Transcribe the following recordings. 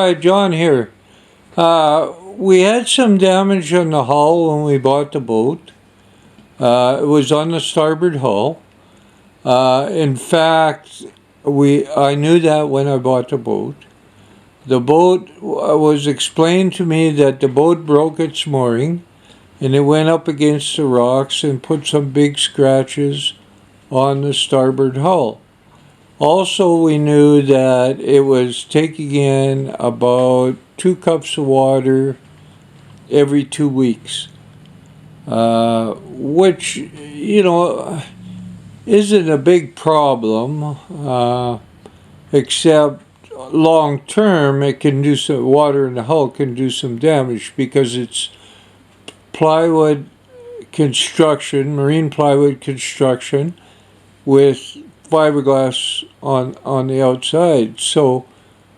Hi, John here. We had some damage on the hull when we bought the boat. It was on the starboard hull. In fact, I knew that when I bought the boat. The boat was explained to me that the boat broke its mooring and it went up against the rocks and put some big scratches on the starboard hull. Also, we knew that it was taking in about 2 cups of water every 2 weeks, which, isn't a big problem, except long term, it can do some water in the hull can do some damage because it's plywood construction, marine plywood construction with fiberglass on the outside. So,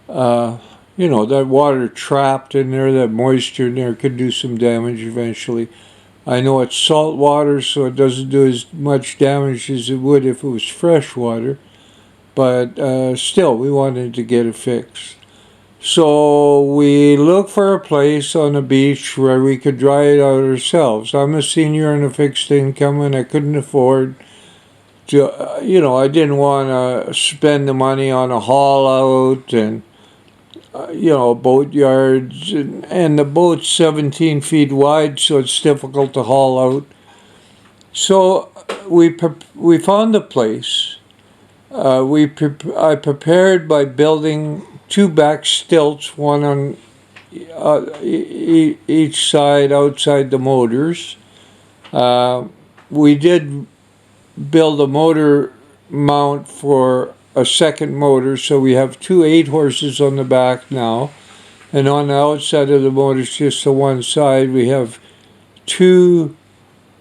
that water trapped in there, that moisture in there could do some damage eventually. I know it's salt water, so it doesn't do as much damage as it would if it was fresh water. But still, we wanted to get it fixed. So we looked for a place on the beach where we could dry it out ourselves. I'm a senior on a fixed income and I couldn't afford to, I didn't want to spend the money on a haul out and, boat yards. And the boat's 17 feet wide, so it's difficult to haul out. So we found a place. I prepared by building 2 back stilts, one on each side outside the motors. We did build a motor mount for a second motor, so we have 2 8 horses on the back now, and on the outside of the motors, just to one side, we have 2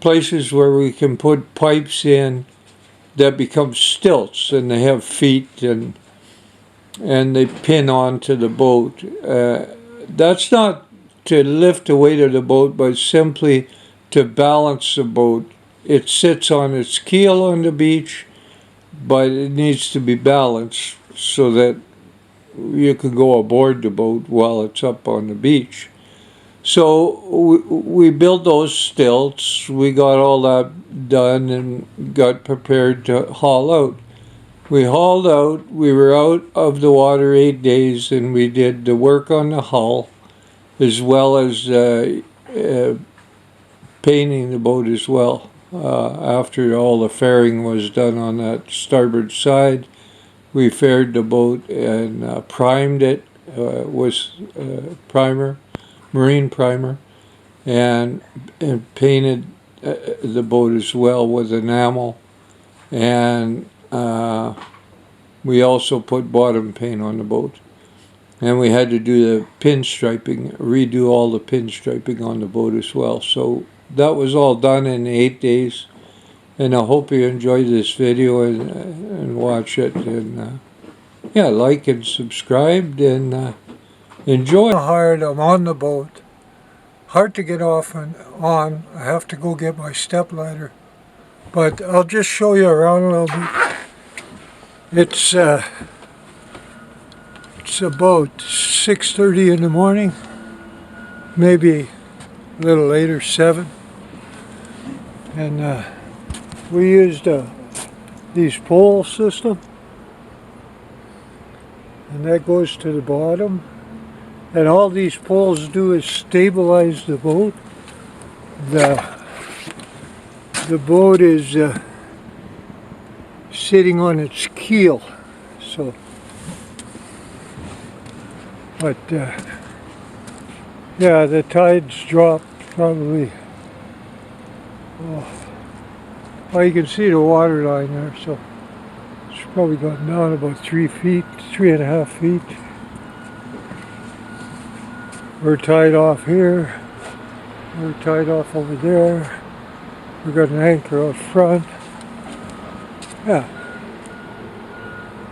places where we can put pipes in that become stilts, and they have feet and they pin onto the boat. That's not to lift the weight of the boat, but simply to balance the boat. It sits on its keel on the beach, but it needs to be balanced so that you can go aboard the boat while it's up on the beach. So we built those stilts. We got all that done and got prepared to haul out. We hauled out. We were out of the water 8 days, and we did the work on the hull as well as painting the boat as well. After all the fairing was done on that starboard side, we faired the boat and primed it with primer, marine primer, and painted the boat as well with enamel. And we also put bottom paint on the boat. And we had to do the pinstriping, redo all the pinstriping on the boat as well. So that was all done in 8 days. And I hope you enjoyed this video and watch it. And like and subscribe and enjoy. Hard, I'm on the boat. Hard to get off and on. I have to go get my step ladder. But I'll just show you around a little bit. It's about 6:30 in the morning, maybe a little later, 7. And we used these pole system, and that goes to the bottom. And all these poles do is stabilize the boat. The boat is sitting on its keel, so. But the tides dropped probably. Well, you can see the water line there, so it's probably gone down about 3 feet, 3.5 feet. We're tied off here. We're tied off over there. We've got an anchor out front. Yeah.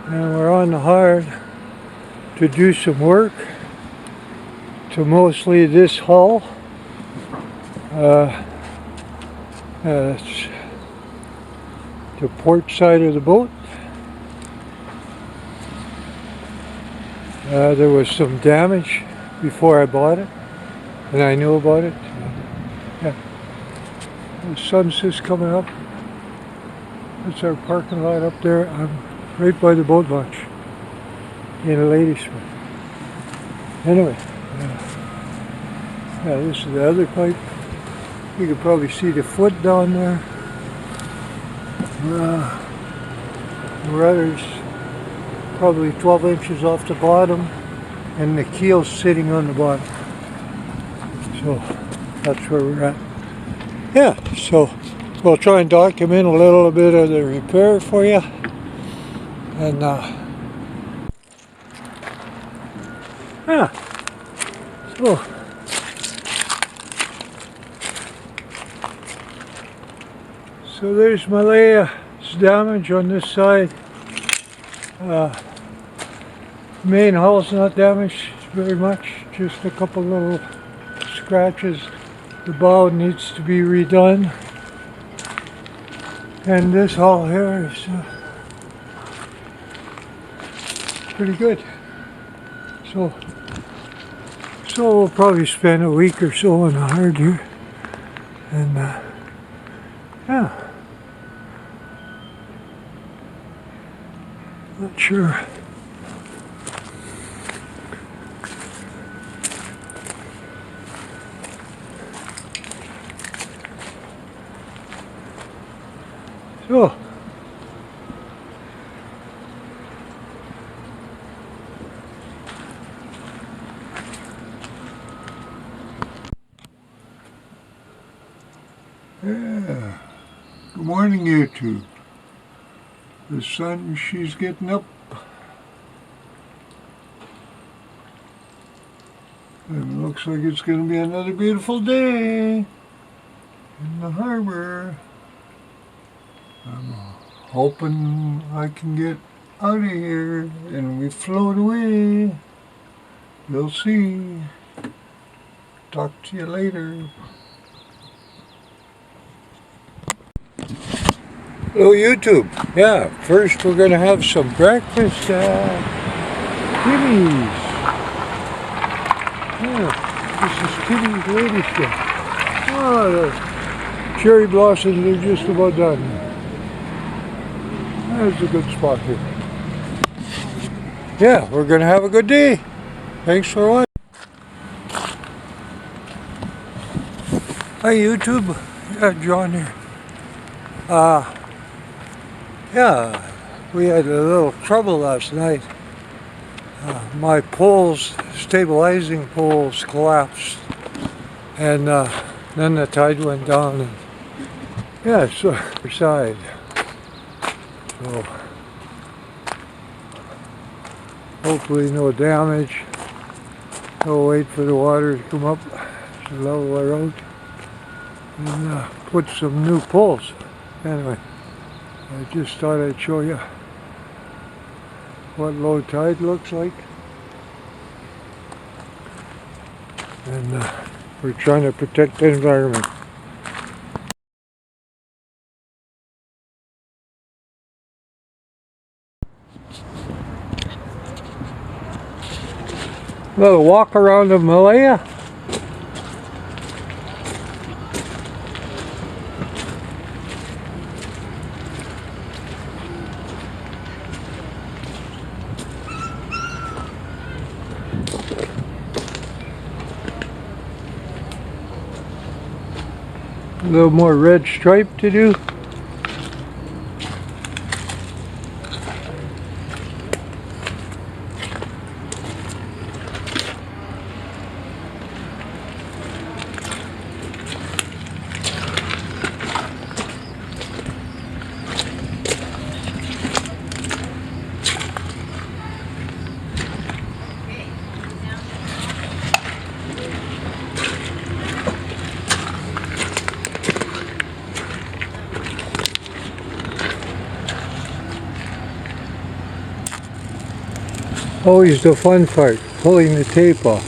And we're on the hard to do some work to mostly this hull. It's the port side of the boat. There was some damage before I bought it, and I knew about it. Yeah. The sun's just coming up. That's our parking lot up there. I'm right by the boat launch in Ladysmith. Anyway, yeah, this is the other pipe. You can probably see the foot down there. The rudder's probably 12 inches off the bottom, and the keel's sitting on the bottom. So that's where we're at. Yeah, so we'll try and document a little bit of the repair for you. And yeah, so there's Malaya's damage on this side. Main hull's not damaged very much, just a couple little scratches. The bow needs to be redone, and this hull here is pretty good. So we'll probably spend a week or so on the hard here, and yeah, not sure. So yeah, good morning YouTube. The sun, she's getting up. And it looks like it's going to be another beautiful day in the harbor. I'm hoping I can get out of here and we float away. We'll see. Talk to you later. Hello YouTube. Yeah, first we're going to have some breakfast at Timmy's. Yeah, this is Timmy's lady stuff. Oh, the cherry blossoms are just about done. There's a good spot here. Yeah, we're going to have a good day. Thanks for watching. Hi YouTube. Yeah, John here. Yeah, we had a little trouble last night. My poles, stabilizing poles, collapsed, and then the tide went down. And, yeah, so other side. So hopefully no damage. We'll wait for the water to come up to level the road and put some new poles. Anyway, I just thought I'd show you what low tide looks like. And we're trying to protect the environment. A little walk around the Malaya. A little more red stripe to do. Always the fun part, pulling the tape off.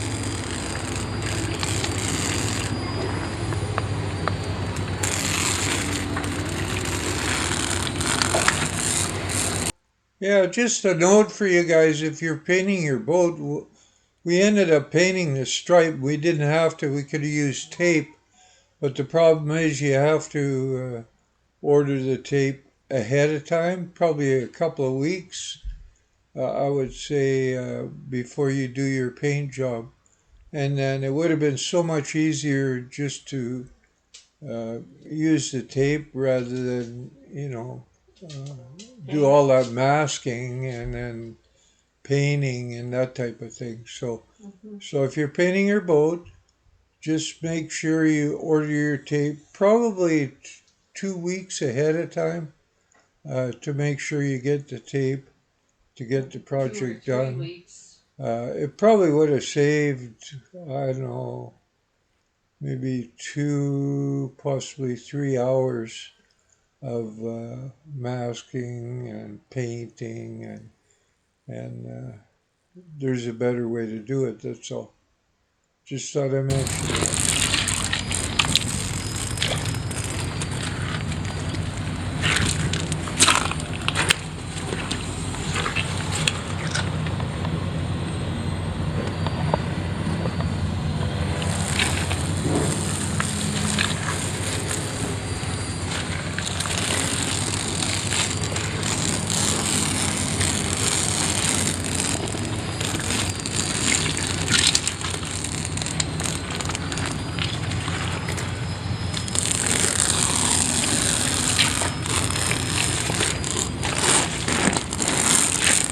Yeah, just a note for you guys, if you're painting your boat, we ended up painting the stripe. We didn't have to, we could have used tape, but the problem is you have to order the tape ahead of time, probably a couple of weeks, I would say, before you do your paint job. And then it would have been so much easier just to use the tape rather than, do all that masking and then painting and that type of thing. So if you're painting your boat, just make sure you order your tape probably 2 weeks ahead of time to make sure you get the tape to get the project done. It probably would have saved, I don't know, maybe 2, possibly 3 hours of masking and painting, and there's a better way to do it. That's all. Just thought I mentioned that.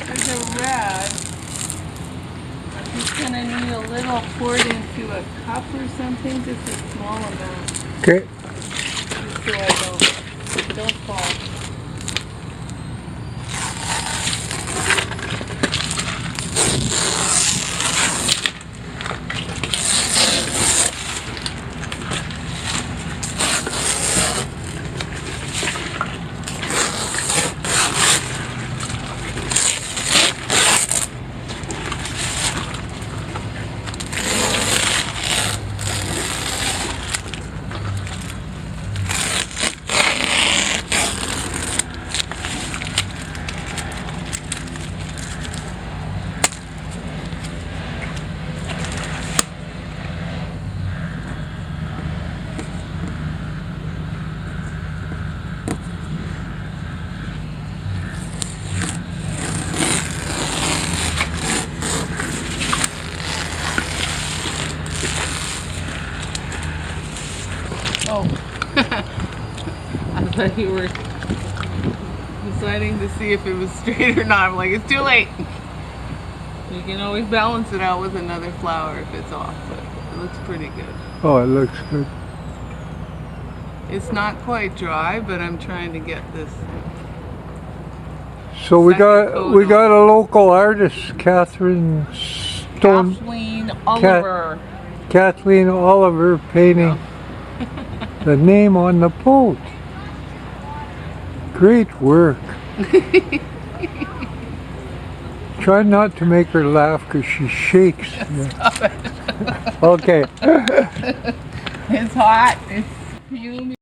There's a red. I'm just gonna need a little poured into a cup or something, just a small amount, Okay. just so I don't fall. Oh, I thought you were deciding to see if it was straight or not. I'm like, it's too late. You can always balance it out with another flower if it's off, but it looks pretty good. Oh, it looks good. It's not quite dry, but I'm trying to get this. So we Second got photo. a local artist, Catherine Stone, Kathleen Oliver. Kathleen Oliver, painting the name on the boat. Great work. Try not to make her laugh because she shakes. Stop it. Okay. It's hot. It's humid.